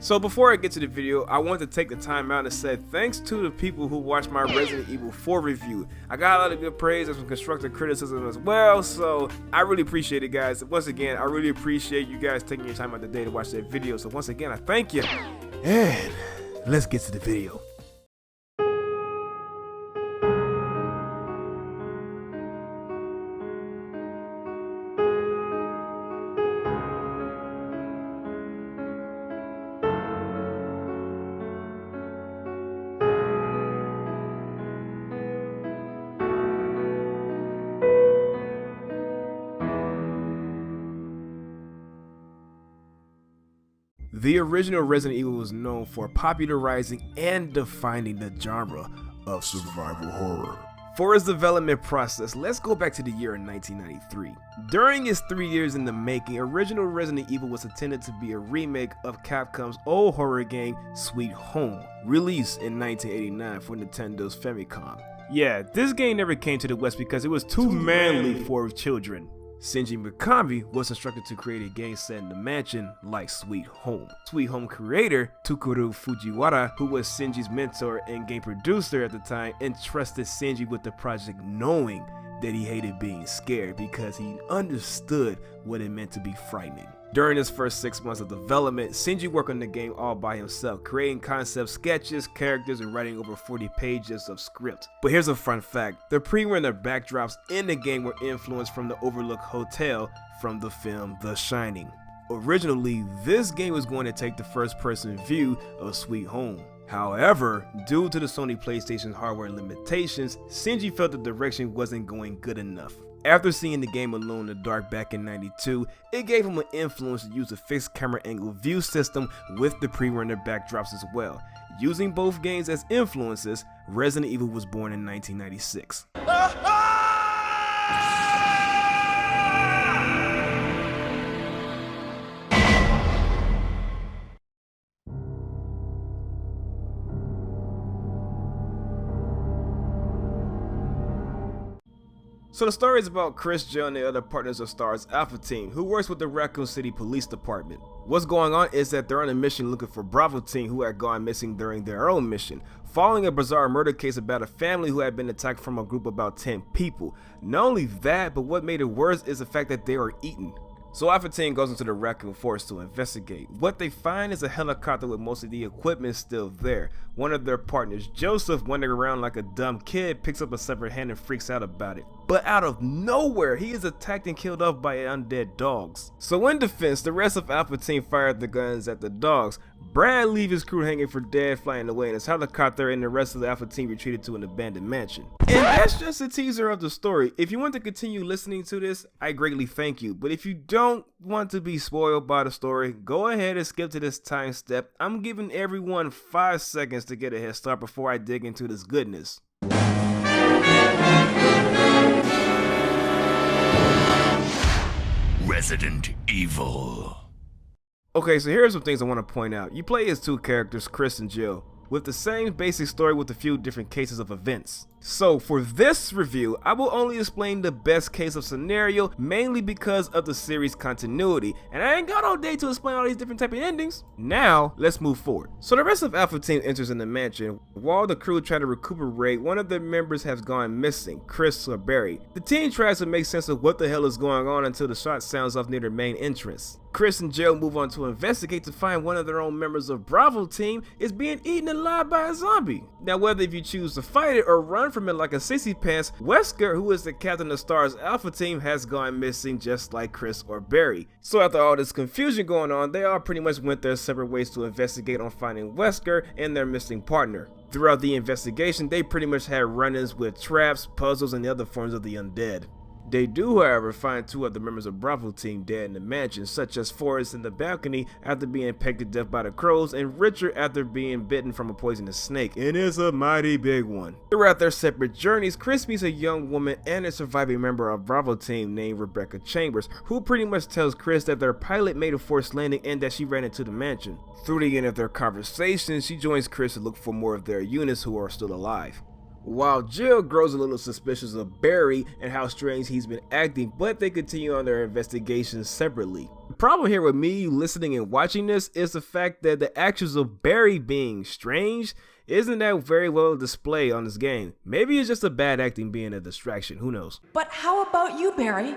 So before I get to the video, I want to take the time out and say thanks to the people who watched my Resident Evil 4 review. I got a lot of good praise and some constructive criticism as well, so I really appreciate it, guys. Once again, I really appreciate you guys taking your time out of the day to watch that video. So once again, I thank you. And let's get to the video. The original Resident Evil was known for popularizing and defining the genre of survival horror. For its development process, let's go back to the year in 1993. During its 3 years in the making, original Resident Evil was intended to be a remake of Capcom's old horror game Sweet Home, released in 1989 for Nintendo's Famicom. Yeah, this game never came to the West because it was too manly for children. Shinji Mikami was instructed to create a game set in the mansion like Sweet Home. Sweet Home creator Takeru Fujiwara, who was Shinji's mentor and game producer at the time, entrusted Shinji with the project knowing that he hated being scared because he understood what it meant to be frightening. During his first 6 months of development, Shinji worked on the game all by himself, creating concept sketches, characters, and writing over 40 pages of script. But here's a fun fact: the pre-rendered backdrops in the game were influenced from the Overlook Hotel from the film The Shining. Originally, this game was going to take the first-person view of Sweet Home. However, due to the Sony PlayStation hardware limitations, Shinji felt the direction wasn't going good enough. After seeing the game Alone in the Dark back in '92, it gave him an influence to use a fixed camera angle view system with the pre-rendered backdrops as well. Using both games as influences, Resident Evil was born in 1996. So the story is about Chris, Jill, and the other partners of STAR's Alpha Team, who works with the Raccoon City Police Department. What's going on is that they're on a mission looking for Bravo Team, who had gone missing during their own mission, following a bizarre murder case about a family who had been attacked from a group of about 10 people. Not only that, but what made it worse is the fact that they were eaten. So Alpha Team goes into the Raccoon Forest to investigate. What they find is a helicopter with most of the equipment still there. One of their partners, Joseph, wandering around like a dumb kid, picks up a severed hand and freaks out about it. But out of nowhere, he is attacked and killed off by undead dogs. So in defense, the rest of Alpha Team fired the guns at the dogs. Brad leaves his crew hanging for dead, flying away in his helicopter, and the rest of the Alpha Team retreated to an abandoned mansion. And that's just a teaser of the story. If you want to continue listening to this, I greatly thank you. But if you don't want to be spoiled by the story, go ahead and skip to this time step. I'm giving everyone 5 seconds to get a head start before I dig into this goodness. Resident Evil. Okay, so here's some things I want to point out. You play as two characters, Chris and Jill, with the same basic story with a few different cases of events. So for this review, I will only explain the best case of scenario, mainly because of the series continuity, and I ain't got all day to explain all these different type of endings. Now, let's move forward. So the rest of Alpha Team enters in the mansion. While the crew try to recuperate, one of their members has gone missing, Chris or Barry. The team tries to make sense of what the hell is going on until the shot sounds off near their main entrance. Chris and Jill move on to investigate to find one of their own members of Bravo Team is being eaten alive by a zombie. Now, whether if you choose to fight it or run from it like a sissy pants, Wesker, who is the captain of STAR's Alpha Team, has gone missing just like Chris or Barry. So after all this confusion going on, they all pretty much went their separate ways to investigate on finding Wesker and their missing partner. Throughout the investigation, they pretty much had run-ins with traps, puzzles, and the other forms of the undead. They do, however, find two other members of Bravo Team dead in the mansion, such as Forrest in the balcony after being pecked to death by the crows, and Richard after being bitten from a poisonous snake, and it's a mighty big one. Throughout their separate journeys, Chris meets a young woman and a surviving member of Bravo Team named Rebecca Chambers, who pretty much tells Chris that their pilot made a forced landing and that she ran into the mansion. Through the end of their conversation, she joins Chris to look for more of their units who are still alive. While Jill grows a little suspicious of Barry and how strange he's been acting, but they continue on their investigations separately. problem here with me listening and watching this is the fact that the actions of Barry being strange isn't that very well displayed on this game. Maybe it's just a bad acting being a distraction, who knows. But how about you, Barry?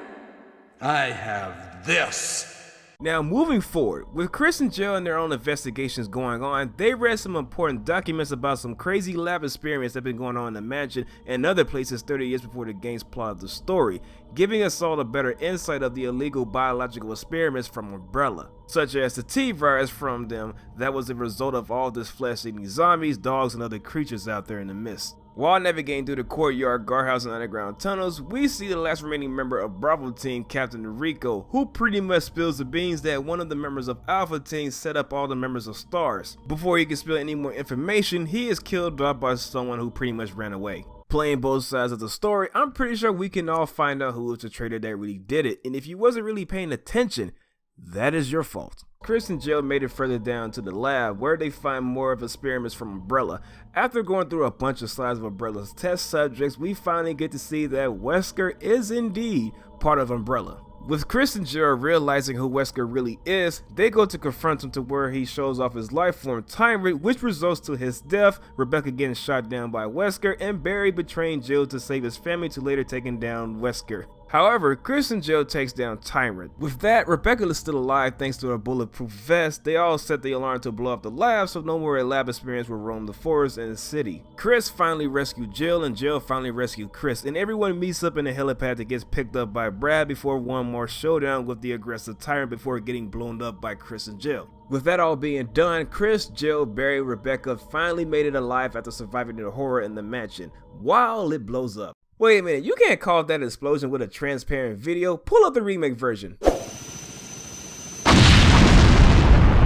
I have this. Now moving forward, with Chris and Jill and their own investigations going on, they read some important documents about some crazy lab experiments that have been going on in the mansion and other places 30 years before the game's plot of the story, giving us all a better insight of the illegal biological experiments from Umbrella, such as the T-virus from them that was the result of all this flesh-eating zombies, dogs, and other creatures out there in the mist. While navigating through the courtyard, guardhouse, and underground tunnels, we see the last remaining member of Bravo Team, Captain Rico, who pretty much spills the beans that one of the members of Alpha Team set up all the members of STARS. Before he can spill any more information, he is killed off by someone who pretty much ran away. Playing both sides of the story, I'm pretty sure we can all find out who was the traitor that really did it, and if you wasn't really paying attention, that is your fault. Chris and Jill made it further down to the lab where they find more of experiments from Umbrella. After going through a bunch of slides of Umbrella's test subjects, we finally get to see that Wesker is indeed part of Umbrella. With Chris and Jill realizing who Wesker really is, they go to confront him to where he shows off his life form Tyrant, which results to his death, Rebecca getting shot down by Wesker, and Barry betraying Jill to save his family to later taking down Wesker. However, Chris and Jill takes down Tyrant. With that, Rebecca is still alive thanks to her bulletproof vest. They all set the alarm to blow up the lab so no more lab experience will roam the forest and the city. Chris finally rescued Jill and Jill finally rescued Chris, and everyone meets up in the helipad that gets picked up by Brad before one more showdown with the aggressive Tyrant before getting blown up by Chris and Jill. With that all being done, Chris, Jill, Barry, Rebecca finally made it alive after surviving the horror in the mansion, while it blows up. Wait a minute, you can't call that an explosion with a transparent video. Pull up the remake version. Now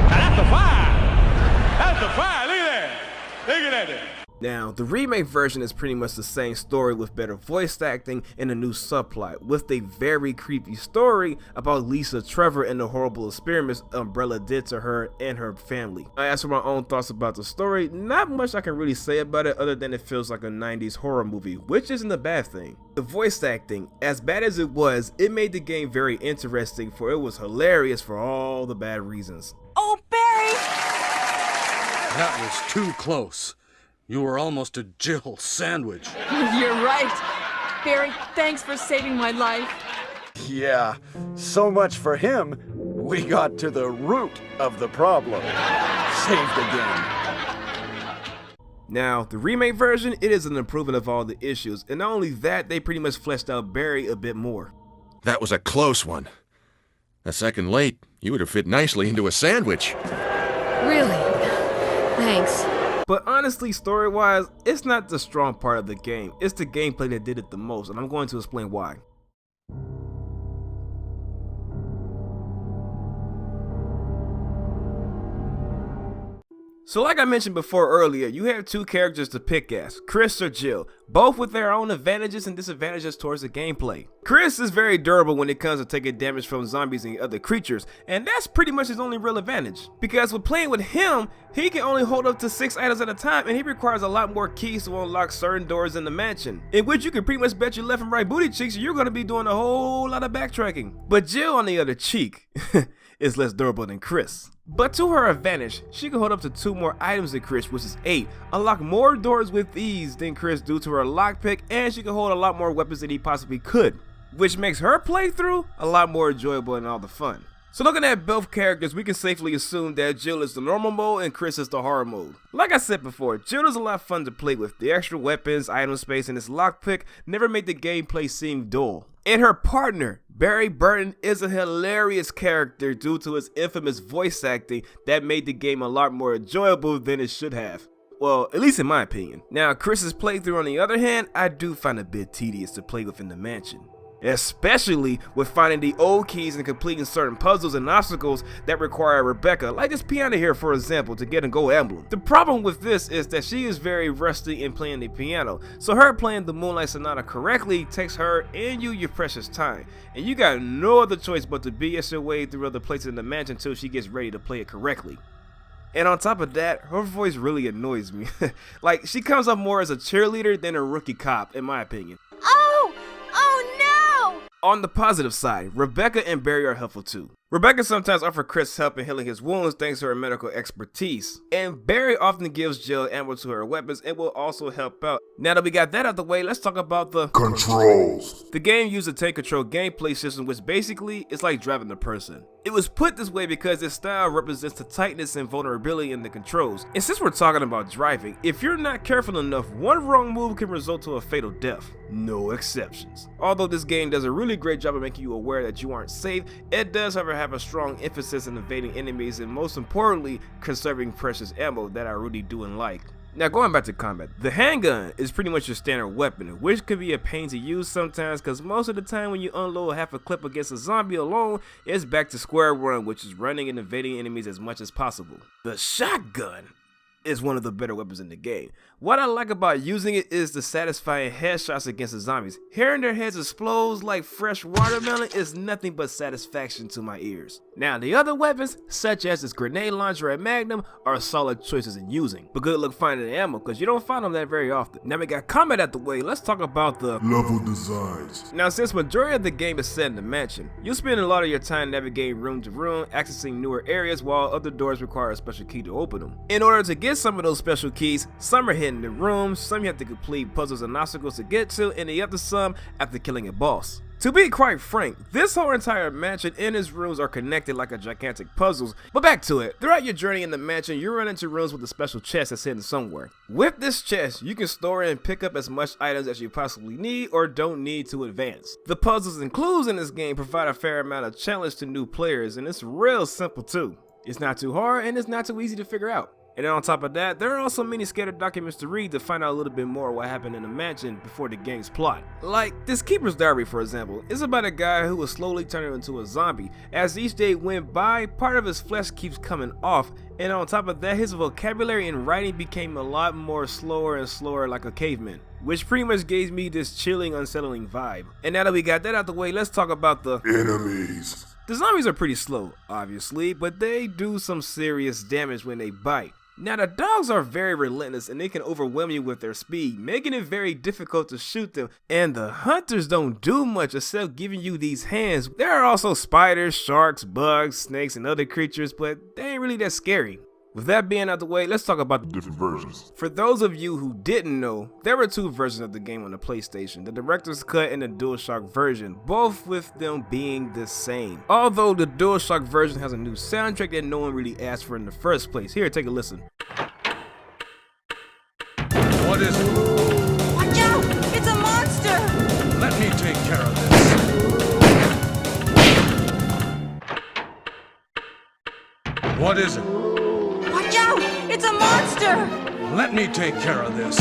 that's a fire! That's a fire! Look at that! Look at that! Now, the remake version is pretty much the same story with better voice acting and a new subplot, with a very creepy story about Lisa Trevor and the horrible experiments Umbrella did to her and her family. As for my own thoughts about the story, not much I can really say about it other than it feels like a 90s horror movie, which isn't a bad thing. The voice acting, as bad as it was, it made the game very interesting, for it was hilarious for all the bad reasons. Oh, Barry! That was too close. You were almost a Jill sandwich. You're right. Barry, thanks for saving my life. Yeah, so much for him. We got to the root of the problem. Saved again. Now, the remake version, it is an improvement of all the issues, and not only that, they pretty much fleshed out Barry a bit more. That was a close one. A second late, you would have fit nicely into a sandwich. Really? Thanks. But honestly, story-wise, it's not the strong part of the game, it's the gameplay that did it the most, and I'm going to explain why. So like I mentioned before earlier, you have two characters to pick as, Chris or Jill, both with their own advantages and disadvantages towards the gameplay. Chris is very durable when it comes to taking damage from zombies and other creatures, and that's pretty much his only real advantage. Because with playing with him, he can only hold up to 6 items at a time, and he requires a lot more keys to unlock certain doors in the mansion, in which you can pretty much bet your left and right booty cheeks you're going to be doing a whole lot of backtracking. But Jill, on the other cheek, is less durable than Chris. But to her advantage, she can hold up to 2 more items than Chris, which is 8, unlock more doors with ease than Chris due to her lockpick, and she can hold a lot more weapons than he possibly could, which makes her playthrough a lot more enjoyable and all the fun. So looking at both characters, we can safely assume that Jill is the normal mode and Chris is the horror mode. Like I said before, Jill is a lot of fun to play with. The extra weapons, item space, and its lockpick never made the gameplay seem dull. And her partner, Barry Burton, is a hilarious character due to his infamous voice acting that made the game a lot more enjoyable than it should have. Well, at least in my opinion. Now, Chris's playthrough on the other hand, I do find a bit tedious to play with in the mansion. Especially with finding the old keys and completing certain puzzles and obstacles that require Rebecca, like this piano here for example, to get a gold emblem. The problem with this is that she is very rusty in playing the piano, so her playing the Moonlight Sonata correctly takes her and you your precious time, and you got no other choice but to BS your way through other places in the mansion until she gets ready to play it correctly. And on top of that, her voice really annoys me. Like, she comes up more as a cheerleader than a rookie cop, in my opinion. Oh no! On the positive side, Rebecca and Barry are helpful too. Rebecca sometimes offers Chris help in healing his wounds thanks to her medical expertise, and Barry often gives Jill ammo to her weapons and will also help out. Now that we got that out the way, let's talk about the controls. The game used a tank control gameplay system, which basically is like driving a person. It was put this way because its style represents the tightness and vulnerability in the controls. And since we're talking about driving, if you're not careful enough, one wrong move can result to a fatal death. No exceptions. Although this game does a really great job of making you aware that you aren't safe, it does however have a strong emphasis in evading enemies and most importantly, conserving precious ammo that I really do like. Now going back to combat, the handgun is pretty much your standard weapon, which can be a pain to use sometimes because most of the time when you unload half a clip against a zombie alone, it's back to square one, which is running and evading enemies as much as possible. The shotgun is one of the better weapons in the game. What I like about using it is the satisfying headshots against the zombies. Hearing their heads explode like fresh watermelon is nothing but satisfaction to my ears. Now the other weapons, such as this grenade launcher and magnum, are solid choices in using, but good luck finding the ammo because you don't find them that very often. Now we got combat out the way, let's talk about the level designs. Now since majority of the game is set in the mansion, you'll spend a lot of your time navigating room to room, accessing newer areas while other doors require a special key to open them. In order to get some of those special keys, some are hidden in rooms, some you have to complete puzzles and obstacles to get to, and the other some after killing a boss. To be quite frank, this whole entire mansion and its rooms are connected like a gigantic puzzles, but back to it. Throughout your journey in the mansion, you run into rooms with a special chest that's hidden somewhere. With this chest, you can store and pick up as much items as you possibly need or don't need to advance. The puzzles and clues in this game provide a fair amount of challenge to new players, and it's real simple too. It's not too hard and it's not too easy to figure out. And then on top of that, there are also many scattered documents to read to find out a little bit more what happened in the mansion before the game's plot. Like this Keeper's Diary, for example, is about a guy who was slowly turning into a zombie. As each day went by, part of his flesh keeps coming off, and on top of that, his vocabulary and writing became a lot more slower and slower like a caveman, which pretty much gave me this chilling, unsettling vibe. And now that we got that out the way, let's talk about the enemies. The zombies are pretty slow, obviously, but they do some serious damage when they bite. Now the dogs are very relentless and they can overwhelm you with their speed, making it very difficult to shoot them, and the hunters don't do much except giving you these hands. There are also spiders, sharks, bugs, snakes, and other creatures, but they ain't really that scary. With that being out the way, let's talk about the different versions. For those of you who didn't know, there were two versions of the game on the PlayStation, the Director's Cut and the DualShock version, both with them being the same. Although the DualShock version has a new soundtrack that no one really asked for in the first place. Here, take a listen. What is it? Watch out! It's a monster! Let me take care of this. What is it? Watch out! It's a monster! Let me take care of this.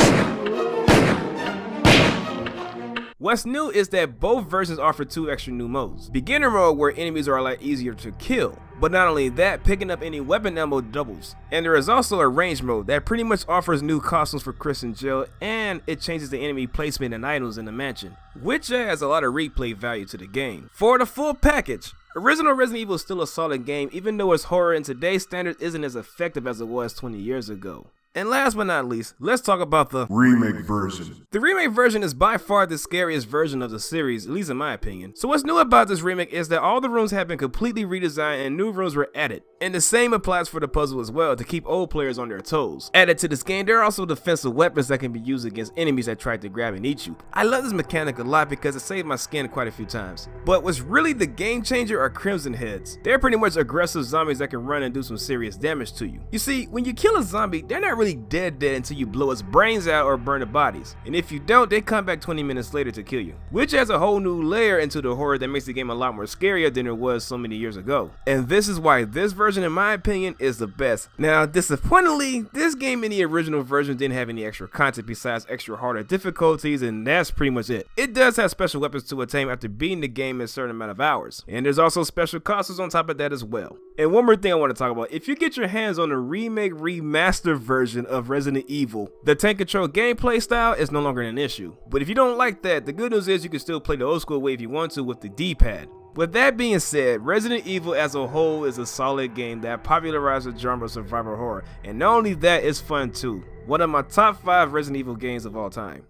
What's new is that both versions offer two extra new modes. Beginner mode, where enemies are a lot easier to kill, but not only that, picking up any weapon ammo doubles. And there is also a range mode that pretty much offers new costumes for Chris and Jill, and it changes the enemy placement and items in the mansion, which adds a lot of replay value to the game. For the full package, original Resident Evil is still a solid game, even though its horror in today's standards isn't as effective as it was 20 years ago. And last but not least, let's talk about the remake version. The remake version is by far the scariest version of the series, at least in my opinion. So what's new about this remake is that all the rooms have been completely redesigned and new rooms were added. And the same applies for the puzzle as well, to keep old players on their toes. Added to this game, there are also defensive weapons that can be used against enemies that try to grab and eat you. I love this mechanic a lot because it saved my skin quite a few times. But what's really the game changer are Crimson Heads. They're pretty much aggressive zombies that can run and do some serious damage to you. You see, when you kill a zombie, they're not really dead until you blow its brains out or burn the bodies. And if you don't, they come back 20 minutes later to kill you. Which adds a whole new layer into the horror that makes the game a lot more scarier than it was so many years ago. And this is why this version, in my opinion, is the best. Now, disappointingly, this game in the original version didn't have any extra content besides extra harder difficulties, and that's pretty much it. It does have special weapons to attain after beating the game in a certain amount of hours. And there's also special costumes on top of that as well. And one more thing I want to talk about, if you get your hands on the remake remastered version of Resident Evil, the tank control gameplay style is no longer an issue. But if you don't like that, the good news is you can still play the old school way if you want to with the D-pad. With that being said, Resident Evil as a whole is a solid game that popularized the genre of survival horror, and not only that, it's fun too. One of my top 5 Resident Evil games of all time.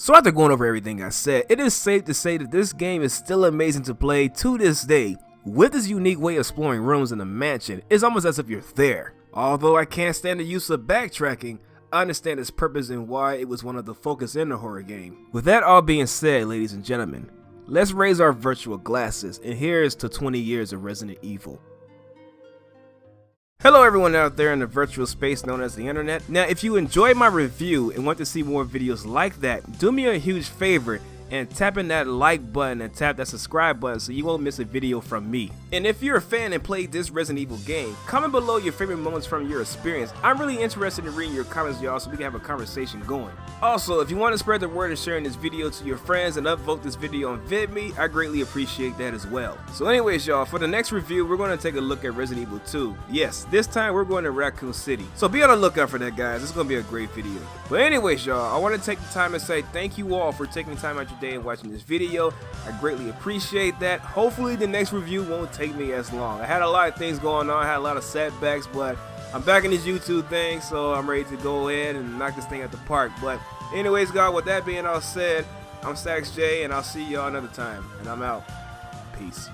So after going over everything I said, it is safe to say that this game is still amazing to play to this day. With this unique way of exploring rooms in the mansion, it's almost as if you're there. Although I can't stand the use of backtracking, I understand its purpose and why it was one of the focus in the horror game. With that all being said, ladies and gentlemen, let's raise our virtual glasses, and here's to 20 years of Resident Evil. Hello everyone out there in the virtual space known as the internet. Now if you enjoyed my review and want to see more videos like that, do me a huge favor and tap in that like button and tap that subscribe button so you won't miss a video from me. And if you're a fan and played this Resident Evil game, comment below your favorite moments from your experience. I'm really interested in reading your comments, y'all, so we can have a conversation going. Also, if you want to spread the word and sharing this video to your friends and upvote this video on VidMe, I greatly appreciate that as well. So anyways, y'all, for the next review, we're going to take a look at Resident Evil 2. Yes, this time we're going to Raccoon City. So be on the lookout for that, guys. It's going to be a great video. But anyways, y'all, I want to take the time and say thank you all for taking time out your day and watching this video. I greatly appreciate that. Hopefully the next review won't take me as long. I had a lot of things going on. I had a lot of setbacks, but I'm back in this YouTube thing, so I'm ready to go ahead and knock this thing at the park. But anyways, guys, with that being all said, I'm JoshSTATiX, and I'll see y'all another time. And I'm out. Peace.